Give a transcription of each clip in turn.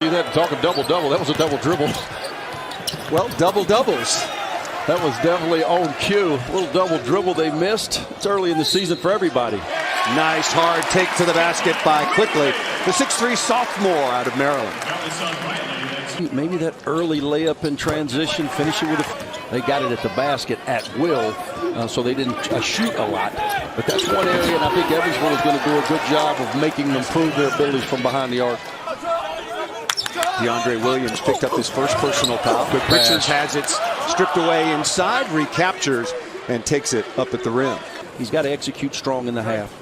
See that? Talking double-double. That was a double dribble. Well, double-doubles. That was definitely on cue. A little double dribble they missed. It's early in the season for everybody. Nice hard take to the basket by Quickly, the 6'3" sophomore out of Maryland. Maybe that early layup in transition, finishing with they got it at the basket at will, so they didn't shoot a lot. But that's one area, and I think Evansville is going to do a good job of making them prove their abilities from behind the arc. DeAndre Williams picked up his first personal foul, but Richards has it stripped away inside, recaptures, and takes it up at the rim. He's got to execute strong in the half.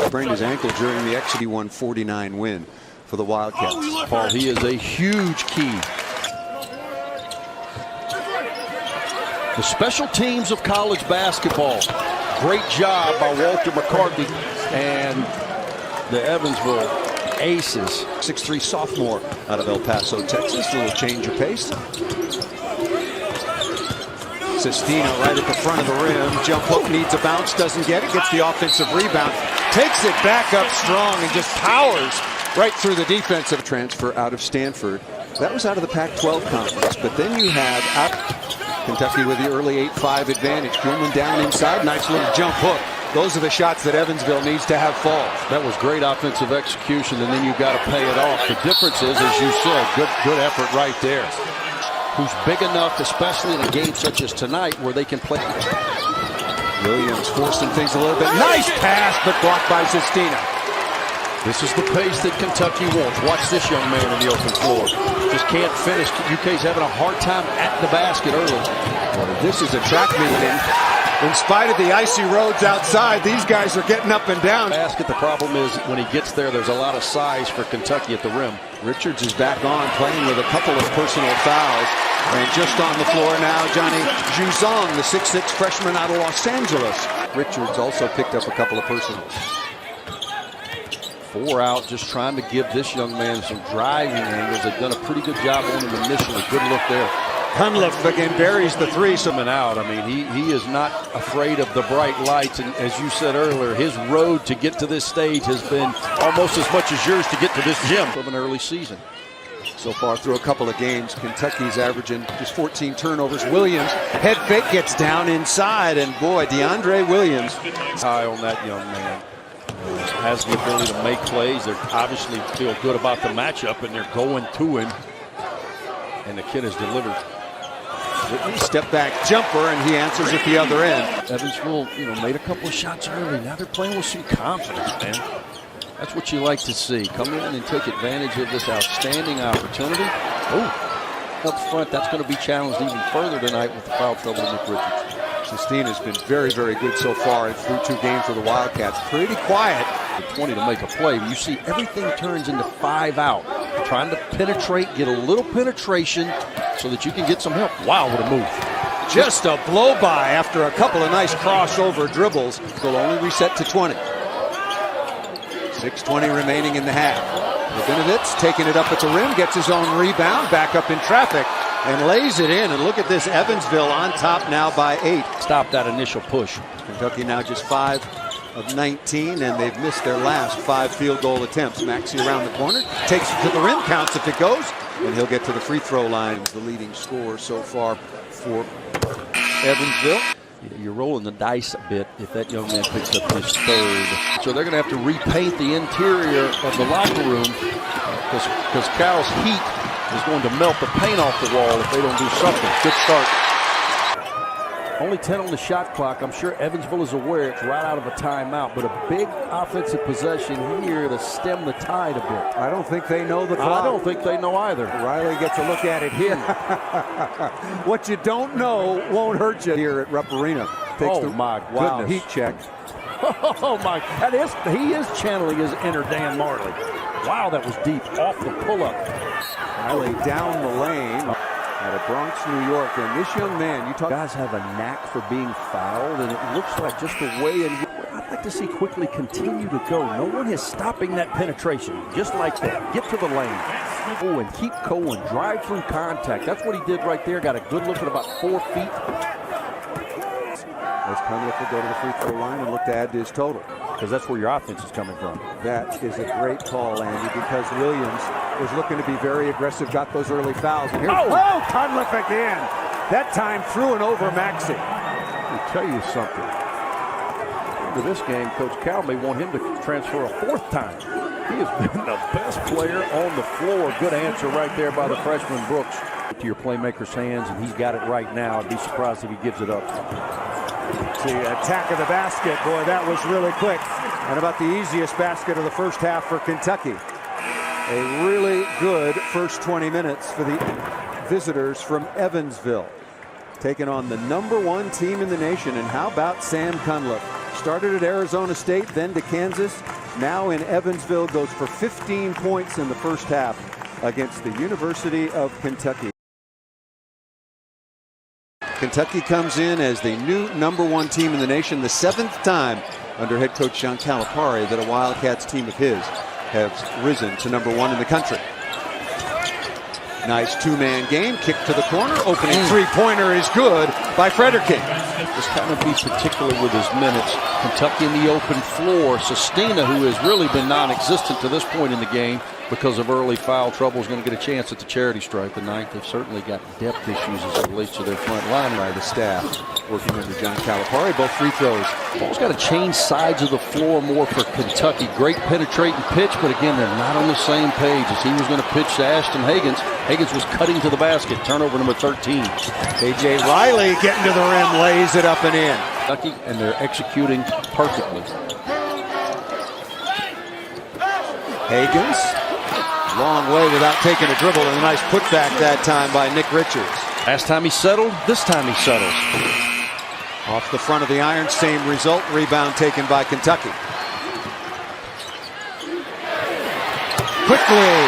Sprained his ankle during the Exeter 149 win for the Wildcats. Paul, he is a huge key. The special teams of college basketball. Great job by Walter McCarthy and the Evansville Aces. 6'3" sophomore out of El Paso, Texas. A little change of pace. Sestina right at the front of the rim. Jump hook, needs a bounce, doesn't get it. Gets the offensive rebound. Takes it back up strong and just powers right through the defensive transfer out of Stanford. That was out of the Pac-12 conference. But then you have Kentucky with the early 8-5 advantage. Gilman down inside. Nice little jump hook. Those are the shots that Evansville needs to have fall. That was great offensive execution, and then you got to pay it off. The difference is, as you said, good effort right there. Who's big enough, especially in a game such as tonight, where they can play. Williams forcing things a little bit. Nice pass, but blocked by Sestina. This is the pace that Kentucky wants. Watch this young man in the open floor. Just can't finish. UK's having a hard time at the basket early. This is a track meeting. In spite of the icy roads outside, these guys are getting up and down. Basket. The problem is when he gets there, there's a lot of size for Kentucky at the rim. Richards is back on, playing with a couple of personal fouls. And just on the floor now, Johnny Juzong, the 6'6" freshman out of Los Angeles. Richards also picked up a couple of personals. 4 out, just trying to give this young man some driving angles. They've done a pretty good job on him initially. Good look there. Cunliffe again buries the three. Coming out. I mean, he is not afraid of the bright lights. And as you said earlier, his road to get to this stage has been almost as much as yours to get to this gym of an early season. So far through a couple of games, Kentucky's averaging just 14 turnovers. Williams, head fake, gets down inside. And boy, DeAndre Williams. High on that young man. Has the ability to make plays. They obviously feel good about the matchup, and they're going to him. And the kid has delivered. Step back jumper, and he answers at the other end. Evansville, made a couple of shots early. Now they're playing with some confidence, man. That's what you like to see. Come in and take advantage of this outstanding opportunity. Oh, up front, that's going to be challenged even further tonight with the foul trouble of Nick Richards. Sestina has been very, very good so far through 2 games for the Wildcats. Pretty quiet. 20 to make a play. You see everything turns into 5 out. Trying to penetrate, get a little penetration so that you can get some help. Wow, what a move. Just a blow by after a couple of nice crossover dribbles. They'll only reset to 20. 6:20 remaining in the half. Rabinovitz taking it up at the rim, gets his own rebound, back up in traffic, and lays it in. And look at this, Evansville on top now by 8. Stop that initial push. Kentucky now just 5 of 19, and they've missed their last 5 field goal attempts. Maxey around the corner, takes it to the rim, counts if it goes, and he'll get to the free throw line. The leading scorer so far for Evansville. You're rolling the dice a bit if that young man picks up his 3rd. So they're going to have to repaint the interior of the locker room because Cal's heat is going to melt the paint off the wall if they don't do something. Good start. Only 10 on the shot clock. I'm sure Evansville is aware it's right out of a timeout, but a big offensive possession here to stem the tide a bit. I don't think they know the clock. I don't think they know either. Riley gets a look at it here. What you don't know won't hurt you here at Rupp Arena. My goodness. Wow, heat check. Oh my, he is channeling his inner Dan Marley. Wow, that was deep off the pull-up. Riley down the lane. Out of Bronx, New York, and this young man, guys have a knack for being fouled, and it looks like just the way I'd like to see Quickly continue to go. No one is stopping that penetration, just like that. Get to the lane. Oh, and keep going. Drive through contact. That's what he did right there. Got a good look at about 4 feet. As Cunliffe will go to the free throw line and look to add to his total. because that's where your offense is coming from. That is a great call, Andy, because Williams was looking to be very aggressive, got those early fouls. And here's Cunliffe again. That time through and over Maxey. Let me tell you something. Into this game, Coach Cal may want him to transfer a fourth time. He has been the best player on the floor. Good answer right there by the freshman Brooks. To your playmaker's hands, and he's got it right now. I'd be surprised if he gives it up. The attack of the basket, boy, that was really quick. And about the easiest basket of the first half for Kentucky. A really good first 20 minutes for the visitors from Evansville, taking on the #1 team in the nation. And how about Sam Cunliffe? Started at Arizona State, then to Kansas, now in Evansville, goes for 15 points in the first half against the University of Kentucky. Kentucky comes in as the new #1 team in the nation, the 7th time under head coach John Calipari that a Wildcats team of his has risen to #1 in the country. Nice two-man game, kick to the corner, opening three-pointer is good by Frederking. Just kind of be particular with his minutes. Kentucky in the open floor. Sestina, who has really been non-existent to this point in the game because of early foul trouble, is going to get a chance at the charity stripe tonight. They've certainly got depth issues as it relates to their front line. By the staff working under John Calipari, both free throws. Ball's got to change sides of the floor more for Kentucky. Great penetrating pitch, but again, they're not on the same page. As he was going to pitch to Ashton Hagans, Hagans was cutting to the basket. Turnover number 13. KJ Riley getting to the rim, lays it up and in. Kentucky, and they're executing perfectly. Hagans, long way without taking a dribble, and a nice putback that time by Nick Richards. Last time he settled, this time he settles. Off the front of the iron, same result. Rebound taken by Kentucky. Quickly,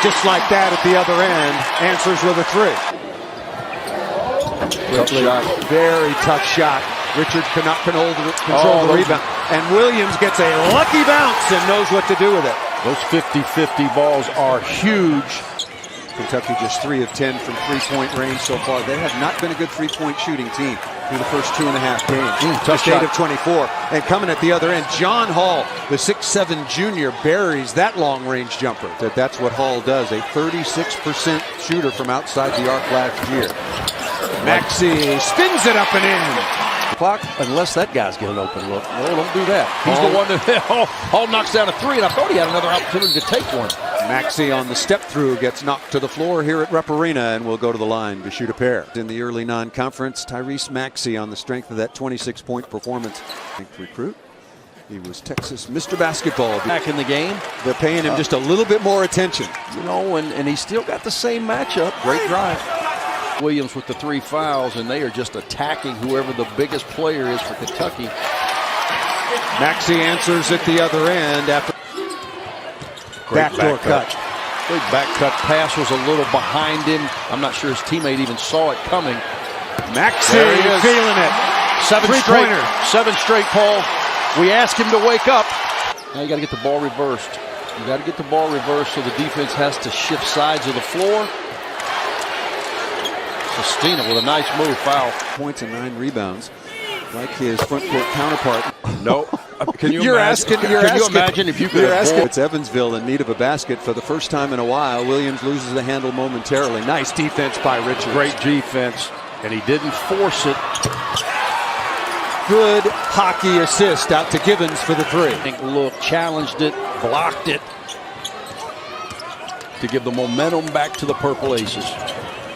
just like that at the other end, answers with a three. Quickly, very tough shot. Richards cannot control the rebound. And Williams gets a lucky bounce and knows what to do with it. Those 50-50 balls are huge. Kentucky just 3 of 10 from three-point range so far. They have not been a good three-point shooting team through the first 2.5 games. Tough shot. 8 of 24. And coming at the other end, John Hall, the 6'7 junior, buries that long-range jumper. That's what Hall does, a 36% shooter from outside the arc last year. Maxey spins it up and in. Clock, unless that guy's getting an open look. No, don't do that. He's the one that Hall knocks down a three, and I thought he had another opportunity to take one. Maxey on the step through gets knocked to the floor here at Rupp Arena and will go to the line to shoot a pair. In the early non-conference, Tyrese Maxey on the strength of that 26-point performance. Recruit. He was Texas Mr. Basketball. Back in the game. They're paying him just a little bit more attention. You know, and he's still got the same matchup. Great drive. Williams with the 3 fouls, and they are just attacking whoever the biggest player is for Kentucky. Maxey answers at the other end after backdoor cut. Big back cut pass was a little behind him. I'm not sure his teammate even saw it coming. Maxey feeling it. 7 straight, Paul. We ask him to wake up. Now you got to get the ball reversed. You got to get the ball reversed so the defense has to shift sides of the floor. Sestina with a nice move, foul. Points and 9 rebounds, like his front court counterpart. No. Can you imagine? Can you imagine if you could have asking? It's Evansville in need of a basket for the first time in a while. Williams loses the handle momentarily. Nice defense by Richards. Great defense, and he didn't force it. Good hockey assist out to Givens for the 3. Look, challenged it, blocked it to give the momentum back to the Purple Aces.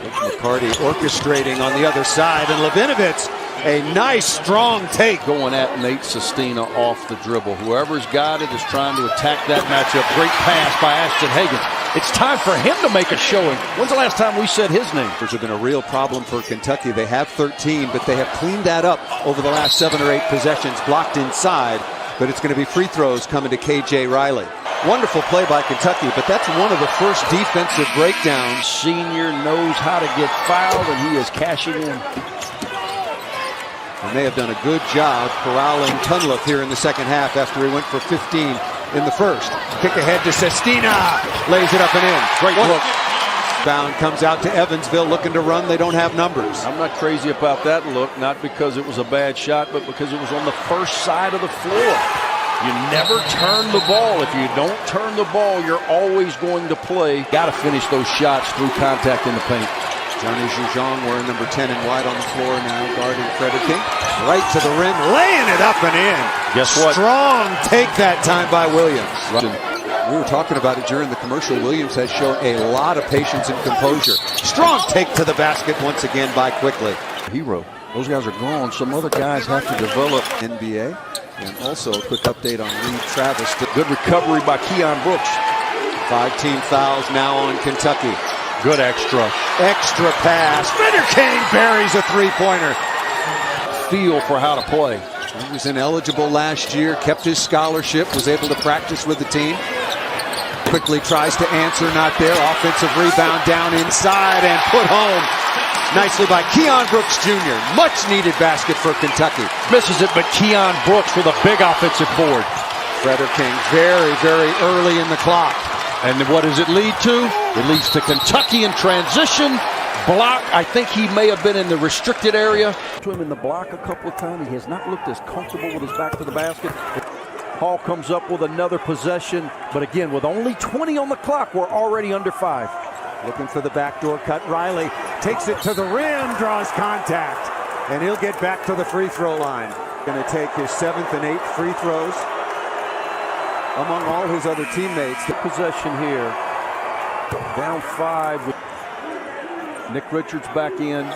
McCarty orchestrating on the other side, and Levinovitz, a nice strong take. Going at Nate Sestina off the dribble. Whoever's got it is trying to attack that matchup. Great pass by Ashton Hagans. It's time for him to make a showing. When's the last time we said his name? There's been a real problem for Kentucky. They have 13, but they have cleaned that up over the last 7 or 8 possessions. Blocked inside, but it's going to be free throws coming to KJ Riley. Wonderful play by Kentucky, but that's one of the first defensive breakdowns. Senior knows how to get fouled, and he is cashing in. And they have done a good job corralling Cunliffe here in the second half after he went for 15 in the first. Kick ahead to Sestina, lays it up and in. Great look. Bound comes out to Evansville looking to run. They don't have numbers. I'm not crazy about that look, not because it was a bad shot, but because it was on the first side of the floor. You never turn the ball. If you don't turn the ball, you're always going to play. Got to finish those shots through contact in the paint. Johnny Jujong wearing number 10 and white on the floor now, guarding Frederick King. Right to the rim, laying it up and in. Guess what? Strong take that time by Williams. We were talking about it during the commercial. Williams has shown a lot of patience and composure. Strong take to the basket once again by Quickly. Hero. Those guys are gone. Some other guys have to develop. NBA. And also a quick update on Reed Travis. Good recovery by Keon Brooks. 5 team fouls now on Kentucky. Good extra pass. Frederick King buries a three-pointer. Feel for how to play. He was ineligible last year, kept his scholarship, was able to practice with the team. Quickly tries to answer, not there. Offensive rebound down inside and put home nicely by Keon Brooks Jr. Much needed basket for Kentucky. Misses it, but Keon Brooks with a big offensive board. Frederick King very, very early in the clock. And what does it lead to? It leads to Kentucky in transition. Block. I think he may have been in the restricted area. To him in the block a couple of times. He has not looked as comfortable with his back to the basket. Hall comes up with another possession. But again, with only 20 on the clock, we're already under 5. Looking for the backdoor cut. Riley takes it to the rim, draws contact. And he'll get back to the free throw line. Going to take his 7th and 8th free throws among all his other teammates. The possession here. Down 5 with Nick Richards back in.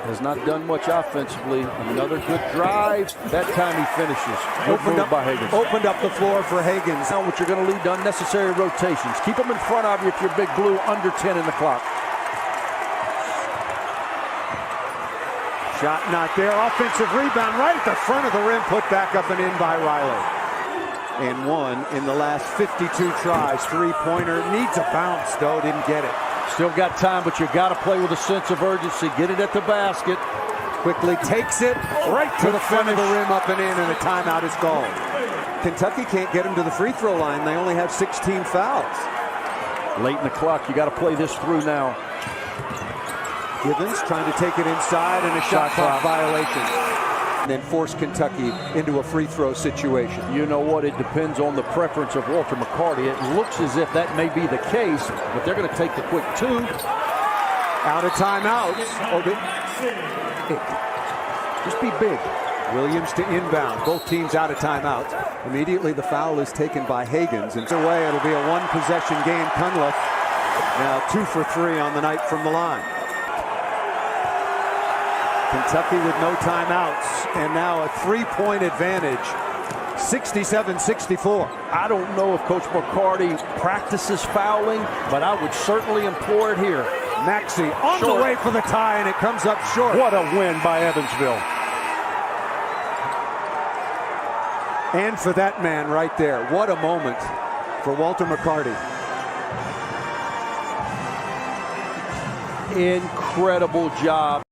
Has not done much offensively. Another good drive. That time he finishes. Opened up the floor for Higgins. Now what you're going to lead to unnecessary rotations. Keep them in front of you if you're Big Blue, under 10 in the clock. Shot not there. Offensive rebound right at the front of the rim. Put back up and in by Riley. And one in the last 52 tries. Three-pointer. Needs a bounce, though. Didn't get it. Still got time, but you got to play with a sense of urgency. Get it at the basket. Quickly takes it right to the front of the rim, up and in, and a timeout is called. Kentucky can't get him to the free throw line. They only have 16 fouls. Late in the clock, you got to play this through now. Gibbons trying to take it inside, and a shot clock violation. And then force Kentucky into a free throw situation. You know what? It depends on the preference of Walter McCarty. It looks as if that may be the case, but they're going to take the quick 2. Out of timeouts. Just be big. Williams to inbound. Both teams out of timeouts. Immediately the foul is taken by Higgins. And away, it'll be a one-possession game. Cunliffe now 2 for 3 on the night from the line. Kentucky with no timeouts, and now a 3-point advantage, 67-64. I don't know if Coach McCarty practices fouling, but I would certainly implore it here. Maxey on the way for the tie, and it comes up short. What a win by Evansville. And for that man right there, what a moment for Walter McCarty. Incredible job.